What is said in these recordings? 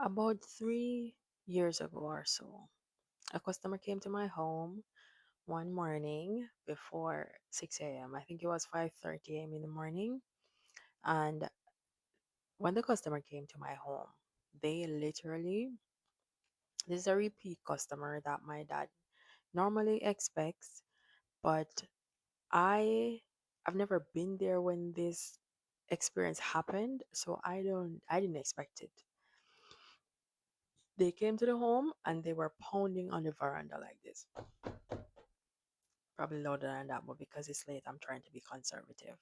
About 3 years ago or so, a customer came to my home one morning before 6 a.m. I think it was 5:30 a.m. in the morning. And when the customer came to my home, they literally, this is a repeat customer that my dad normally expects, but I I've never been there when this experience happened, so I didn't expect it. They came to the home and they were pounding on the veranda like this. Probably louder than that, but because it's late, I'm trying to be conservative.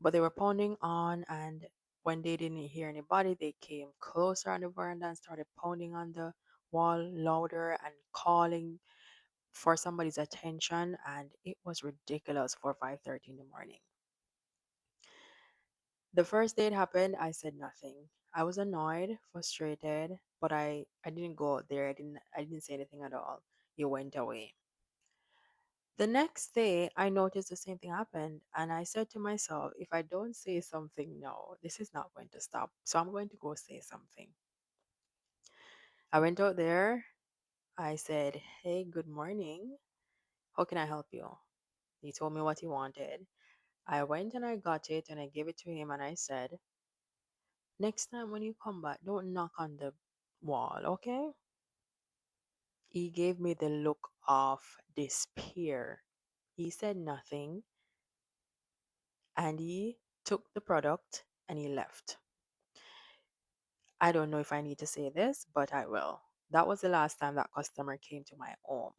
But they were pounding on, and when they didn't hear anybody, they came closer on the veranda and started pounding on the wall louder and calling for somebody's attention. And it was ridiculous for 5:30 in the morning. The first day it happened, I said nothing. I was annoyed, frustrated, but I didn't go out there. I didn't say anything at all. He went away. The next day, I noticed the same thing happened, and I said to myself, if I don't say something now, this is not going to stop. So I'm going to go say something. I went out there. I said, "Hey, good morning. How can I help you?" He told me what he wanted. I went and I got it and I gave it to him and I said, "Next time when you come back, don't knock on the wall, okay?" He gave me the look of despair. He said nothing and he took the product and he left. I don't know if I need to say this, but I will. That was the last time that customer came to my home.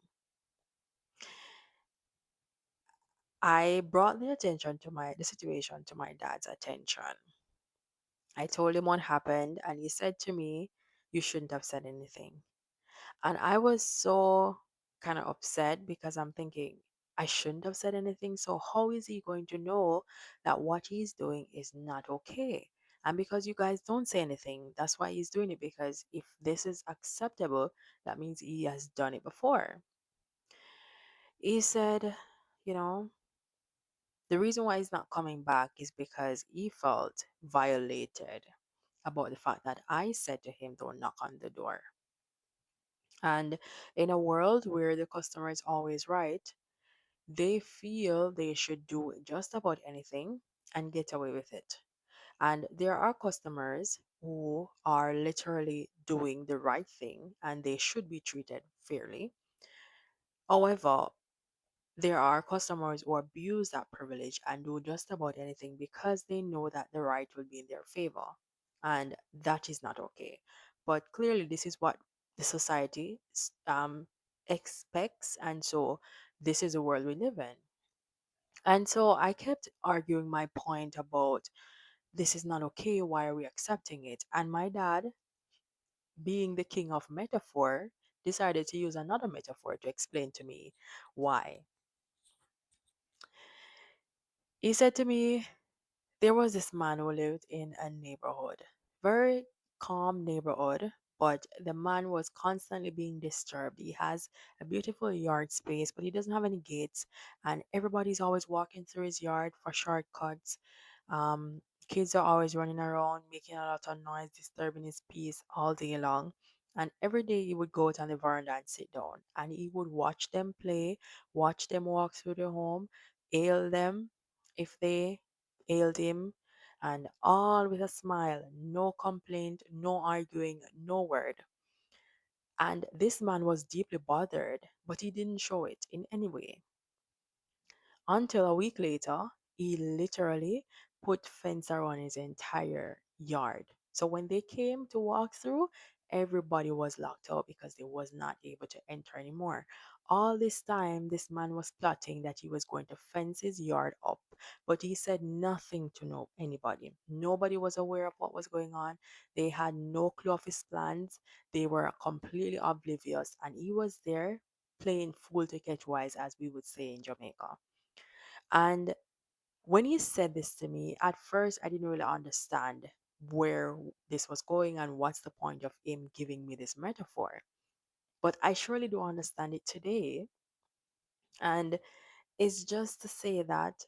I brought the situation to my dad's attention. I told him what happened and he said to me, "You shouldn't have said anything." And I was so kind of upset because I'm thinking, I shouldn't have said anything. So, how is he going to know that what he's doing is not okay? And because you guys don't say anything, that's why he's doing it. Because if this is acceptable, that means he has done it before. He said, you know, the reason why he's not coming back is because he felt violated about the fact that I said to him, "Don't knock on the door." And in a world where the customer is always right, they feel they should do just about anything and get away with it. And there are customers who are literally doing the right thing and they should be treated fairly. However, there are customers who abuse that privilege and do just about anything because they know that the right will be in their favor. And that is not okay. But clearly, this is what the society expects. And so, this is the world we live in. And so, I kept arguing my point about this is not okay. Why are we accepting it? And my dad, being the king of metaphor, decided to use another metaphor to explain to me why. He said to me, there was this man who lived in a neighborhood, very calm neighborhood, but the man was constantly being disturbed. He has a beautiful yard space, but he doesn't have any gates, and everybody's always walking through his yard for shortcuts. Um, Kids are always running around, making a lot of noise, disturbing his peace all day long. And every day he would go out on the veranda and sit down, and he would watch them play, watch them walk through the home, hail them if they hailed him, and all with a smile, no complaint, no arguing, no word. And this man was deeply bothered, but he didn't show it in any way. Until a week later, he literally put fence around his entire yard. So when they came to walk through, everybody was locked out because they was not able to enter anymore. All this time, this man was plotting that he was going to fence his yard up, but he said nothing to no anybody. Nobody was aware of what was going on. They had no clue of his plans. They were completely oblivious, and he was there playing fool to catch wise, as we would say in Jamaica. And when he said this to me, at first I didn't really understand where this was going and what's the point of him giving me this metaphor. But I surely do understand it today. And it's just to say that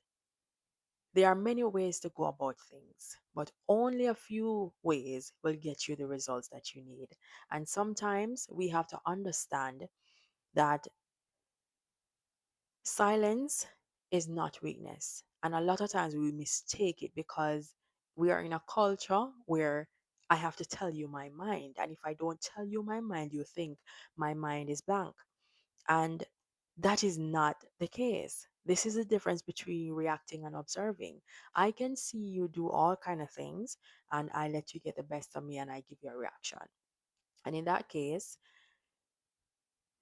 There are many ways to go about things, but only a few ways will get you the results that you need. And sometimes we have to understand that silence is not weakness. And a lot of times we mistake it because we are in a culture where I have to tell you my mind. And if I don't tell you my mind, you think my mind is blank. And that is not the case. This is the difference between reacting and observing. I can see you do all kind of things and I let you get the best of me and I give you a reaction. And in that case,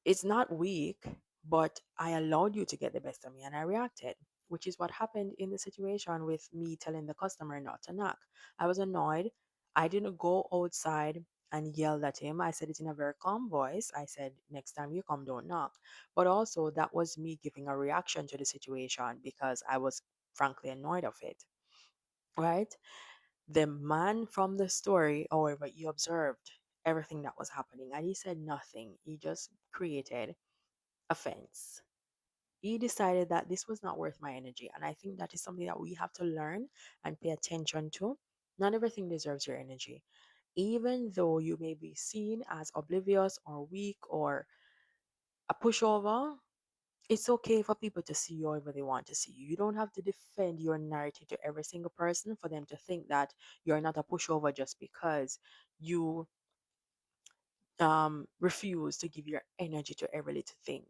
it's not weak, but I allowed you to get the best of me and I reacted, which is what happened in the situation with me telling the customer not to knock. I was annoyed. I didn't go outside and yelled at him. I said it in a very calm voice. I said, next time you come, don't knock. But also, that was me giving a reaction to the situation because I was frankly annoyed of it, right? The man from the story, however, he observed everything that was happening and he said nothing. He just created offense. He decided that this was not worth my energy. And I think that is something that we have to learn and pay attention to. Not everything deserves your energy. Even though you may be seen as oblivious or weak or a pushover, it's okay for people to see you however they want to see you. You don't have to defend your narrative to every single person for them to think that you're not a pushover just because you refuse to give your energy to every little thing.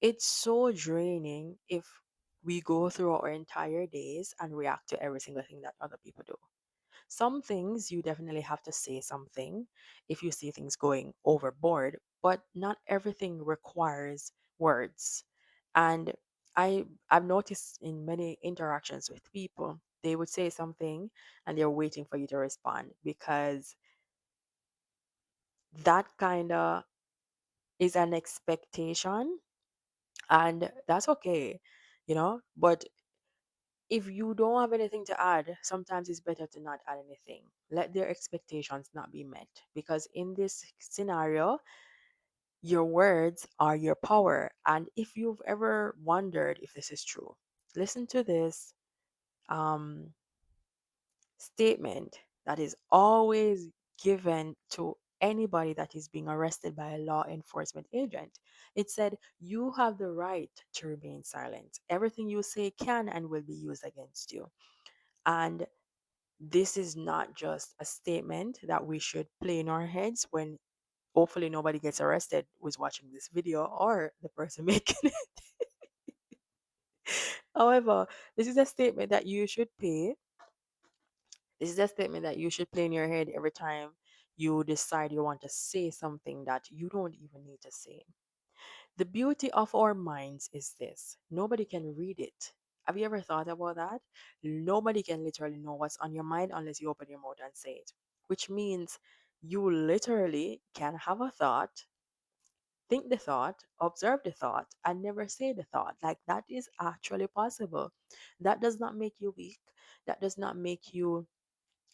It's so draining if we go through our entire days and react to every single thing that other people do. Some things you definitely have to say something if you see things going overboard, but not everything requires words. And I've noticed in many interactions with people, they would say something and they're waiting for you to respond because that kind of is an expectation and that's okay, but if you don't have anything to add, sometimes it's better to not add anything. Let their expectations not be met. Because in this scenario, your words are your power. And if you've ever wondered if this is true, listen to this um, statement that is always given to anybody that is being arrested by a law enforcement agent. It said, you have the right to remain silent. Everything you say can and will be used against you. And this is not just a statement that we should play in our heads when hopefully nobody gets arrested who's watching this video or the person making it. However, this is a statement that you should pay. This is a statement that you should play in your head every time you decide you want to say something that you don't even need to say. The beauty of our minds is this: nobody can read it. Have you ever thought about that? Nobody can literally know what's on your mind unless you open your mouth and say it, which means you literally can have a thought, think the thought, observe the thought, and never say the thought. Like that is actually possible. That does not make you weak. That does not make you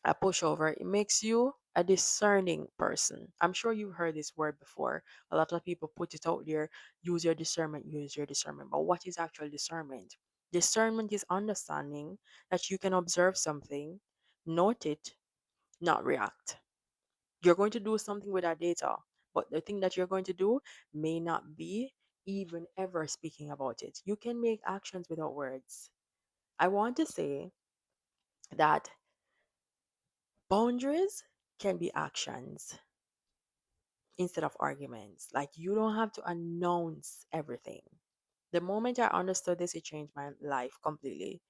a pushover. It makes you a discerning person. I'm sure you've heard this word before. A lot of people put it out there: use your discernment, use your discernment. But what is actual discernment? Discernment is understanding that you can observe something, note it, not react. You're going to do something with that data, but the thing that you're going to do may not be even ever speaking about it. You can make actions without words. I want to say that boundaries can be actions instead of arguments. Like you don't have to announce everything. The moment I understood this, it changed my life completely.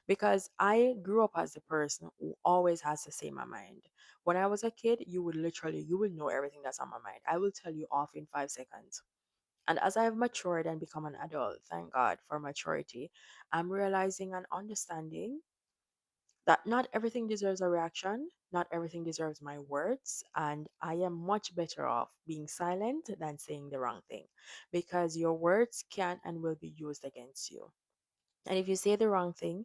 Because I grew up as the person who always has to say my mind. When I was a kid, you will know everything that's on my mind. I will tell you off in 5 seconds. And as I have matured and become an adult, thank God for maturity, I'm realizing and understanding that not everything deserves a reaction, not everything deserves my words, and I am much better off being silent than saying the wrong thing because your words can and will be used against you. And if you say the wrong thing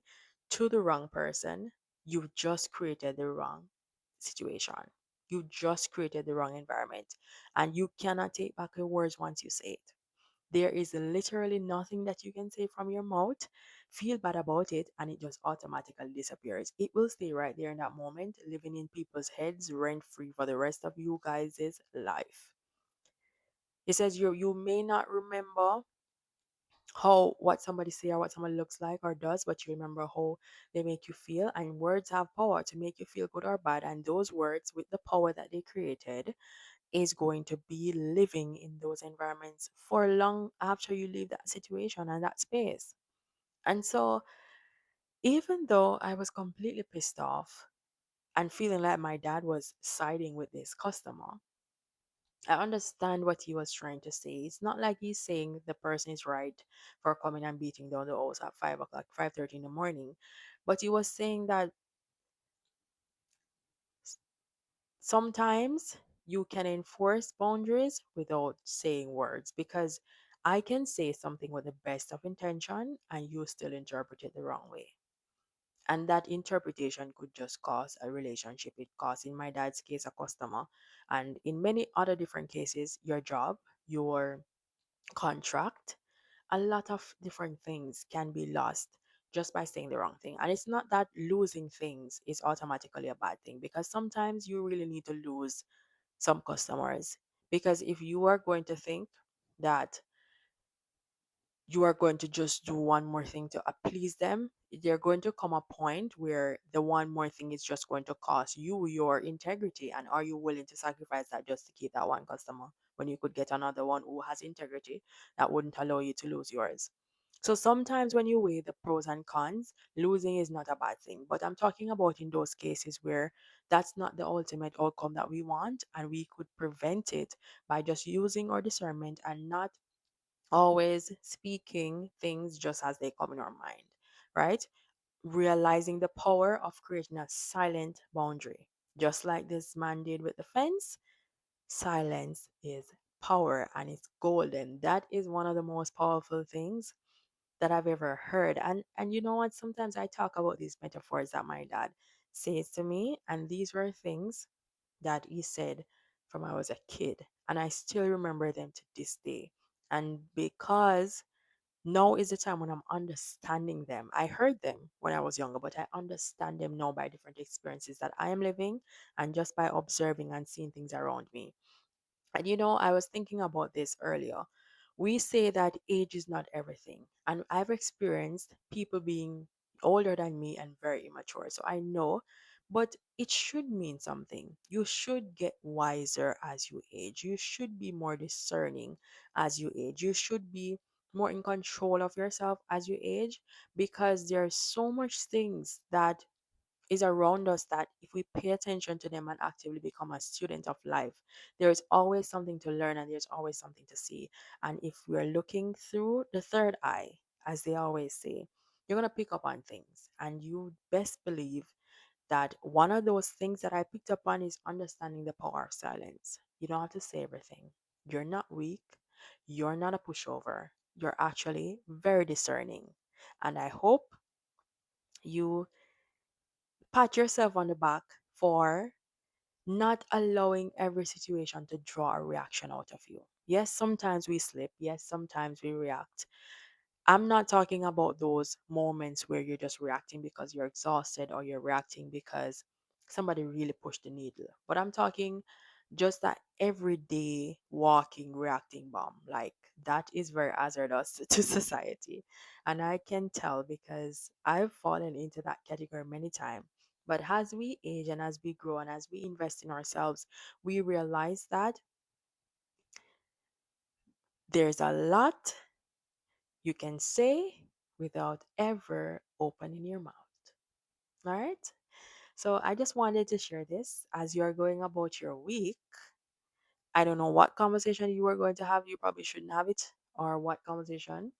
to the wrong person, you've just created the wrong situation. You just created the wrong environment, and you cannot take back your words once you say it. There is literally nothing that you can say from your mouth, feel bad about it, and it just automatically disappears. It will stay right there in that moment, living in people's heads rent free for the rest of you guys' life. It says you may not remember how what somebody say or what somebody looks like or does, but you remember how they make you feel. And words have power to make you feel good or bad. And those words, with the power that they created, is going to be living in those environments for long after you leave that situation and that space. And so, even though I was completely pissed off and feeling like my dad was siding with this customer, I understand what he was trying to say. It's not like he's saying the person is right for coming and beating down the house at 5 o'clock, 5:30 in the morning, but he was saying that s- sometimes you can enforce boundaries without saying words, because I can say something with the best of intention and you still interpret it the wrong way. And that interpretation could just cause a relationship. It caused, in my dad's case, a customer, and in many other different cases, your job, your contract, a lot of different things can be lost just by saying the wrong thing. And it's not that losing things is automatically a bad thing, because sometimes you really need to lose some customers. Because if you are going to think that you are going to just do one more thing to please them, they're going to come a point where the one more thing is just going to cost you your integrity. And are you willing to sacrifice that just to keep that one customer when you could get another one who has integrity that wouldn't allow you to lose yours? So sometimes when you weigh the pros and cons, losing is not a bad thing. But I'm talking about in those cases where that's not the ultimate outcome that we want, and we could prevent it by just using our discernment and not always speaking things just as they come in our mind, right? Realizing the power of creating a silent boundary. Just like this man did with the fence, silence is power and it's golden. That is one of the most powerful things that I've ever heard. And you know what? Sometimes I talk about these metaphors that my dad says to me, and these were things that he said from I was a kid, and I still remember them to this day. And because now is the time when I'm understanding them. I heard them when I was younger, but I understand them now by different experiences that I am living and just by observing and seeing things around me. And I was thinking about this earlier. We say that age is not everything. And I've experienced people being older than me and very immature. So I know, but it should mean something. You should get wiser as you age. You should be more discerning as you age. You should be more in control of yourself as you age, because there are so much things that is around us that if we pay attention to them and actively become a student of life, there is always something to learn and there's always something to see. And if we're looking through the third eye, as they always say, you're going to pick up on things. And you best believe that one of those things that I picked up on is understanding the power of silence. You don't have to say everything. You're not weak. You're not a pushover. You're actually very discerning. And I hope you pat yourself on the back for not allowing every situation to draw a reaction out of you. Yes, sometimes we slip. Yes, sometimes we react. I'm not talking about those moments where you're just reacting because you're exhausted or you're reacting because somebody really pushed the needle. But I'm talking just that everyday walking, reacting bomb. Like that is very hazardous to society. And I can tell because I've fallen into that category many times. But as we age and as we grow and as we invest in ourselves, we realize that there's a lot you can say without ever opening your mouth. All right. So I just wanted to share this as you're going about your week. I don't know what conversation you were going to have. You probably shouldn't have it, or what conversation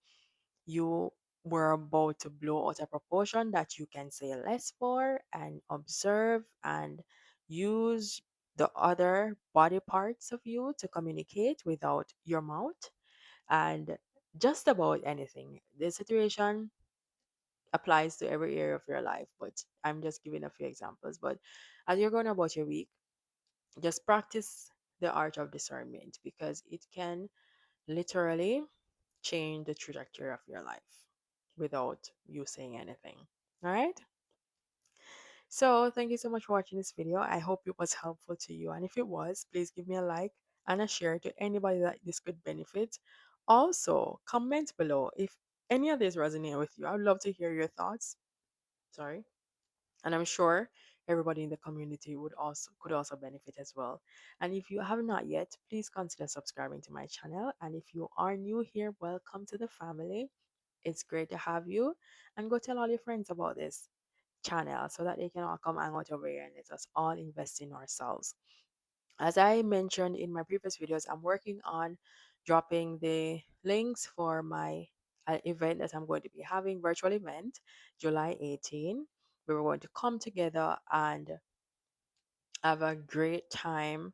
you were about to blow out a proportion that you can say less for, and observe and use the other body parts of you to communicate without your mouth, and just about anything. The situation applies to every area of your life, but I'm just giving a few examples. But as you're going about your week, just practice the art of discernment, because it can literally change the trajectory of your life without you saying anything. All right. So thank you so much for watching this video. I hope it was helpful to you. And if it was, please give me a like and a share to anybody that this could benefit. Also, comment below if any of this resonate with you. I would love to hear your thoughts. Sorry. And I'm sure everybody in the community would also could also benefit as well. And if you have not yet, please consider subscribing to my channel. And if you are new here, welcome to the family. It's great to have you. And go tell all your friends about this channel so that they can all come hang out over here and let us all invest in ourselves. As I mentioned in my previous videos, I'm working on dropping the links for my event that I'm going to be having, virtual event, July 18. We're going to come together and have a great time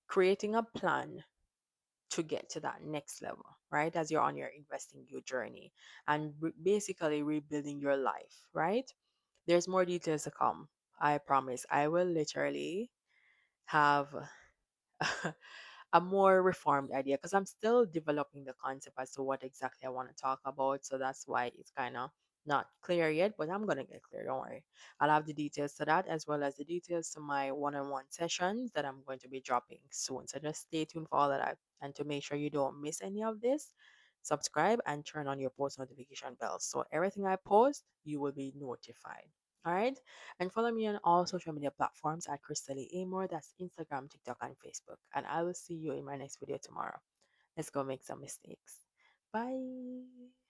creating a plan to get to that next level, right? As you're on your investing you journey and basically rebuilding your life, right? There's more details to come. I promise. I will literally have a more reformed idea because I'm still developing the concept as to what exactly I want to talk about. So that's why it's kind of not clear yet, but I'm going to get clear. Don't worry. I'll have the details to that as well as the details to my one on one sessions that I'm going to be dropping soon. So just stay tuned for all of that. And to make sure you don't miss any of this, subscribe and turn on your post notification bell. So everything I post, you will be notified. All right. And follow me on all social media platforms at Khrista-Lee Amor. That's Instagram, TikTok, and Facebook. And I will see you in my next video tomorrow. Let's go make some mistakes. Bye.